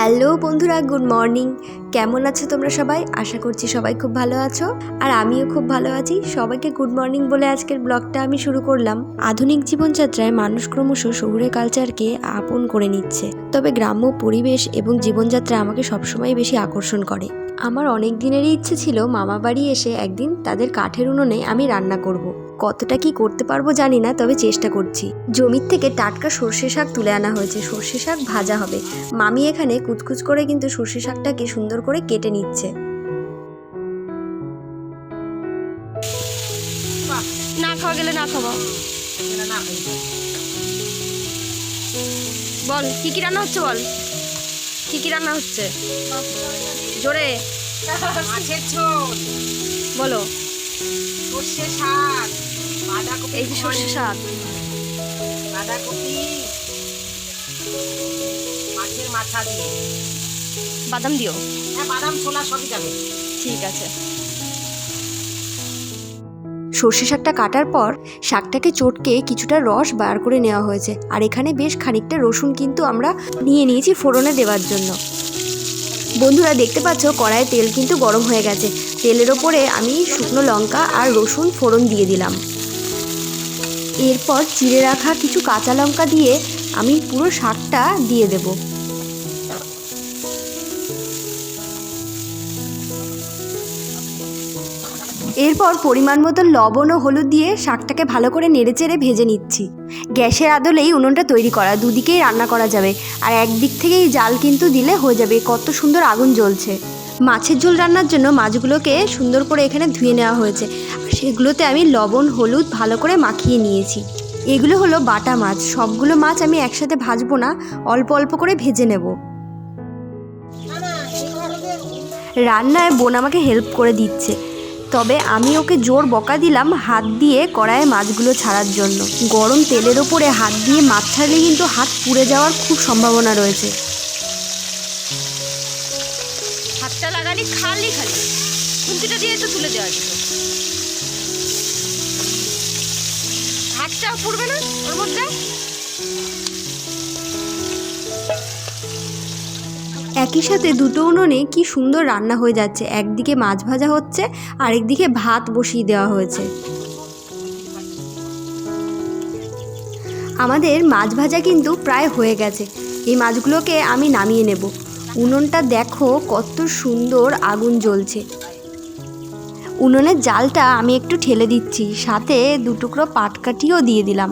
Hello বন্ধুরা, good morning. কেমন আছো তোমরা সবাই? আশা করছি সবাই খুব ভালো আছো, আর আমিও খুব ভালো আছি। সবাইকে গুড মর্নিং বলে আজকের ব্লগটা আমি শুরু করলাম। আধুনিক জীবনযাত্রায় মানুষ ক্রমশ শহুরে কালচারকে আপন করে নিচ্ছে, তবে গ্রাম্য পরিবেশ এবং জীবনযাত্রা আমাকে সবসময় বেশি আকর্ষণ করে। আমার অনেক দিনেরই ইচ্ছে ছিল মামা বাড়ি এসে একদিন তাদের কাঠের উনুনে আমি রান্না করব। কতটা কি করতে পারবো জানি না, তবে চেষ্টা করছি। জমির থেকে টাটকা সর্ষে শাক তুলে আনা হয়েছে, সর্ষে শাক ভাজা হবে। মামি এখানে কুচকুচ করে কিন্তু সর্ষে শাকটাকে সুন্দর করে কেটে নিচ্ছে। না খাওয়া গেলে না খাবো। বল কি কি রান্না হচ্ছে, বল কি কি রান্না হচ্ছে জোরে মাছের ঝোল, বলো। সর্ষে শাক, বাঁধাকপি, এই যে সর্ষে শাক, বাঁধাকপি, মাছের মাথা দিয়ে, বাদাম দিও। হ্যাঁ বাদাম ছোলা সবই যাবে। ঠিক আছে। সর্ষে শাকটা কাটার পর শাকটাকে চটকে কিছুটা রস বার করে নেওয়া হয়েছে, আর এখানে বেশ খানিকটা রসুন কিন্তু আমরা নিয়ে নিয়েছি ফোড়নে দেওয়ার জন্য। বন্ধুরা দেখতে পাচ্ছ কড়াইয়ে তেল কিন্তু গরম হয়ে গেছে। তেলের ওপরে আমি শুকনো লঙ্কা আর রসুন ফোড়ন দিয়ে দিলাম। এরপর চিড়ে রাখা কিছু কাঁচা লঙ্কা দিয়ে আমি পুরো শাকটা দিয়ে দেব। এরপর পরিমাণ মতো লবণ ও হলুদ দিয়ে শাকটাকে ভালো করে নেড়েচেড়ে ভেজে নিচ্ছি। গ্যাসের আদলেই উনুনটা তৈরি করা, দুদিকেই রান্না করা যাবে, আর একদিক থেকেই জাল কিন্তু দিলে হয়ে যাবে। কত সুন্দর আগুন জ্বলছে। মাছের ঝোল রান্নার জন্য মাছগুলোকে সুন্দর করে এখানে ধুয়ে নেওয়া হয়েছে, আর সেগুলোতে আমি লবণ হলুদ ভালো করে মাখিয়ে নিয়েছি। এগুলো হলো বাটা মাছ। সবগুলো মাছ আমি একসাথে ভাজবো না, অল্প অল্প করে ভেজে নেব। রান্নায় বোন আমাকে হেল্প করে দিচ্ছে, তবে আমি ওকে জোর বকা দিলাম হাত দিয়ে কড়াইয়ে মাছগুলো ছাড়ার জন্য। গরম তেলের ওপরে হাত দিয়ে মাছ ছাড়লে কিন্তু হাত পুড়ে যাওয়ার খুব সম্ভাবনা রয়েছে। হাতটা লাগানি খালি খালি খুন্তিটা দিয়ে তো তুলে দেওয়া যেত। হাতটাও পুড়বে না ওর মধ্যে। একই সাথে দুটো উনুনে কি সুন্দর রান্না হয়ে যাচ্ছে। একদিকে মাছ ভাজা হচ্ছে, আরেকদিকে ভাত বসিয়ে দেওয়া হয়েছে। আমাদের মাছ ভাজা কিন্তু প্রায় হয়ে গেছে। এই মাছগুলোকে আমি নামিয়ে নেব। উনুনটা দেখো কত সুন্দর আগুন জ্বলছে। উনুনের জালটা আমি একটু ঠেলে দিচ্ছি, সাথে দুটুকরো পাটকাঠিও দিয়ে দিলাম।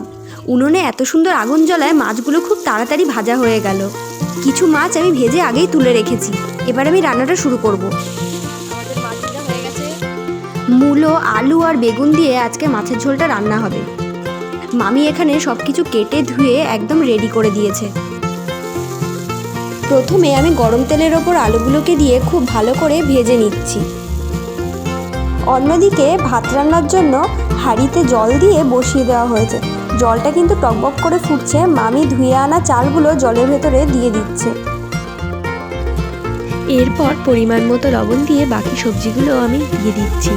উনুনে এত সুন্দর আগুন জ্বলায় মাছগুলো খুব তাড়াতাড়ি ভাজা হয়ে গেল। কিছু মাছ আমি ভেজে আগেই তুলে রেখেছি। এবার আমি রান্নাটা শুরু করব। আমাদের মাছ ভাজা হয়ে গেছে। মূলো, আলু আর বেগুন দিয়ে আজকে মাছের ঝোলটা রান্না হবে। মামি এখানে সব কিছু কেটে ধুয়ে একদম রেডি করে দিয়েছে। প্রথমে আমি গরম তেলের ওপর আলুগুলোকে দিয়ে খুব ভালো করে ভেজে নিচ্ছি। অন্যদিকে ভাত রান্নার জন্য হাঁড়িতে জল দিয়ে বসিয়ে দেওয়া হয়েছে। জলটা কিন্তু টকবক করে ফুটছে। মামি ধুয়ে আনা চালগুলো জলের ভেতরে দিয়ে দিচ্ছে। এরপর পরিমাণ মতো লবণ দিয়ে বাকি সবজিগুলো আমি দিয়ে দিচ্ছি।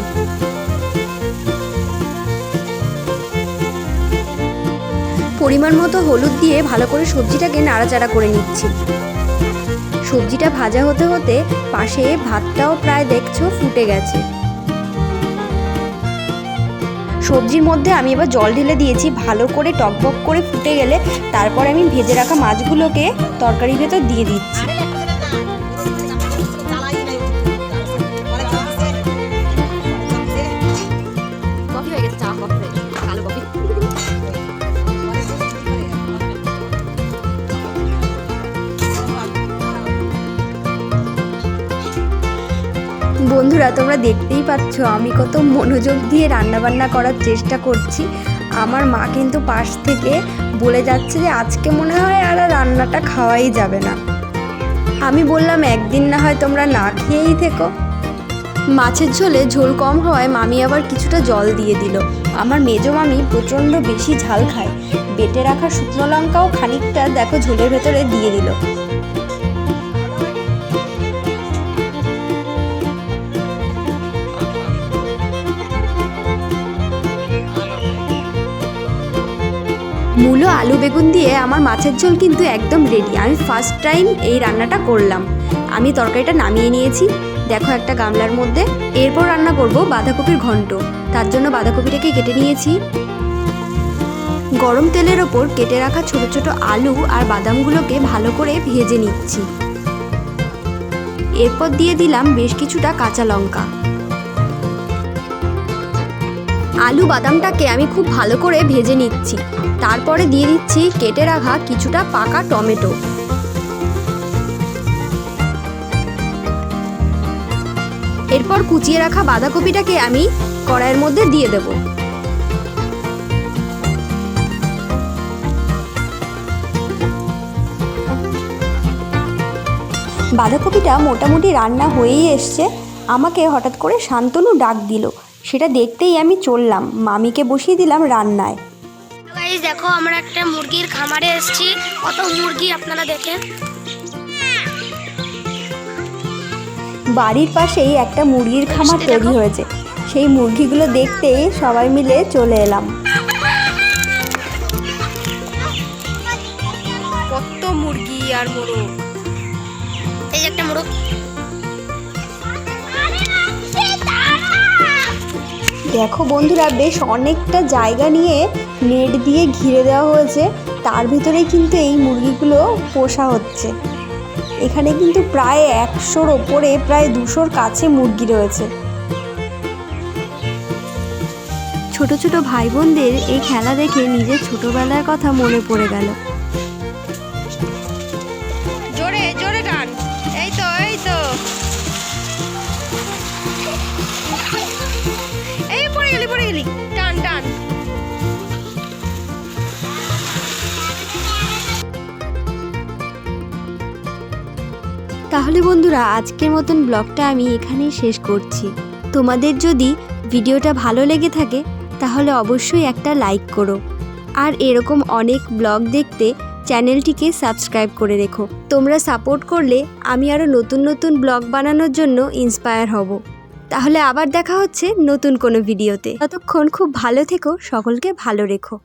পরিমাণ মতো হলুদ দিয়ে ভালো করে সবজিটাকে নাড়াচাড়া করে নিচ্ছি। সবজিটা ভাজা হতে হতে পাশে ভাতটাও প্রায় দেখছো ফুটে গেছে। সবজির মধ্যে আমি এবার জল ঢেলে দিয়েছি। ভালো করে টকবক করে ফুটে গেলে তারপর আমি ভেজে রাখা মাছগুলোকে তরকারির ভেতর দিয়ে দিচ্ছি। কফি হয়ে গেছে, চা কফি হয়ে গেছে, কালো কফি। বন্ধুরা তোমরা দেখতেই পাচ্ছ আমি কত মনোযোগ দিয়ে রান্নাবান্না করার চেষ্টা করছি। আমার মা কিন্তু পাশ থেকে বলে যাচ্ছে যে আজকে মনে হয় আর রান্নাটা খাওয়াই যাবে না। আমি বললাম একদিন না হয় তোমরা না খেয়েই থেকো। মাছের ঝোলে ঝোল কম হওয়ায় মামি আবার কিছুটা জল দিয়ে দিল। আমার মেজো মামি প্রচণ্ড বেশি ঝাল খায়। বেটে রাখা শুকনো লঙ্কাও খানিকটা দেখো ঝোলের ভেতরে দিয়ে দিল। মূলো আলু বেগুন দিয়ে আমার মাছের ঝোল কিন্তু একদম রেডি। আমি ফার্স্ট টাইম এই রান্নাটা করলাম। আমি তরকারিটা নামিয়ে নিয়েছি, দেখো একটা গামলার মধ্যে। এরপর রান্না করব বাঁধাকপির ঘন্ট। তার জন্য বাঁধাকপিটাকে কেটে নিয়েছি। গরম তেলের ওপর কেটে রাখা ছোট ছোট আলু আর বাদামগুলোকে ভালো করে ভেজে নিচ্ছি। এরপর দিয়ে দিলাম বেশ কিছুটা কাঁচা লঙ্কা। আলু বাদামটাকে আমি খুব ভালো করে ভেজে নিচ্ছি। তারপরে দিয়ে দিচ্ছি কেটে রাখা কিছুটা পাকা টমেটো। এরপর কুচিয়ে রাখা বাঁধাকপিটাকে আমি কড়াইয়ের মধ্যে দিয়ে দেব। বাঁধাকপিটা মোটামুটি রান্না হয়েই এসছে। আমাকে হঠাৎ করে শান্তনু ডাক দিল, সেটা দেখতেই আমি চললাম, মামিকে বসিয়ে দিলাম রান্নায়। গাইস দেখো আমরা একটা মুরগির খামারে এসেছি। কত মুরগি আপনারা দেখেন। বাড়ির পাশেই একটা মুরগির খামার তৈরি হয়েছে। সেই মুরগিগুলো দেখতেই সবাই মিলে চলে এলাম। কত মুরগি আর মোরগ। এই যে একটা মোরগ। দেখো বন্ধুরা, বেশ অনেকটা জায়গা নিয়ে নেট দিয়ে ঘিরে দেওয়া হয়েছে। তার ভিতরেই কিন্তু এই মুরগিগুলো পোষা হচ্ছে। এখানে কিন্তু প্রায় 100-র ওপরে, প্রায় 200-র কাছে মুরগি রয়েছে। ছোট ছোট ভাই বোনদের এই খেলা দেখে নিজের ছোটবেলার কথা মনে পড়ে গেল। জোরে জোরে টান। এই তো এই তো। এই পড়ে গেলি টান টান। তাহলে বন্ধুরা, আজকের মতন ব্লগটা আমি এখানেই শেষ করছি। তোমাদের যদি ভিডিওটা ভালো লেগে থাকে তাহলে অবশ্যই একটা লাইক করো। আর এরকম অনেক ব্লগ দেখতে চ্যানেলটিকে সাবস্ক্রাইব করে রেখো। তোমরা সাপোর্ট করলে আমি আরও নতুন নতুন ব্লগ বানানোর জন্য ইন্সপায়ার হব। তাহলে আবার দেখা হচ্ছে নতুন কোনো ভিডিওতে। ততক্ষণ খুব ভালো থেকো, সকলকে ভালো রেখো।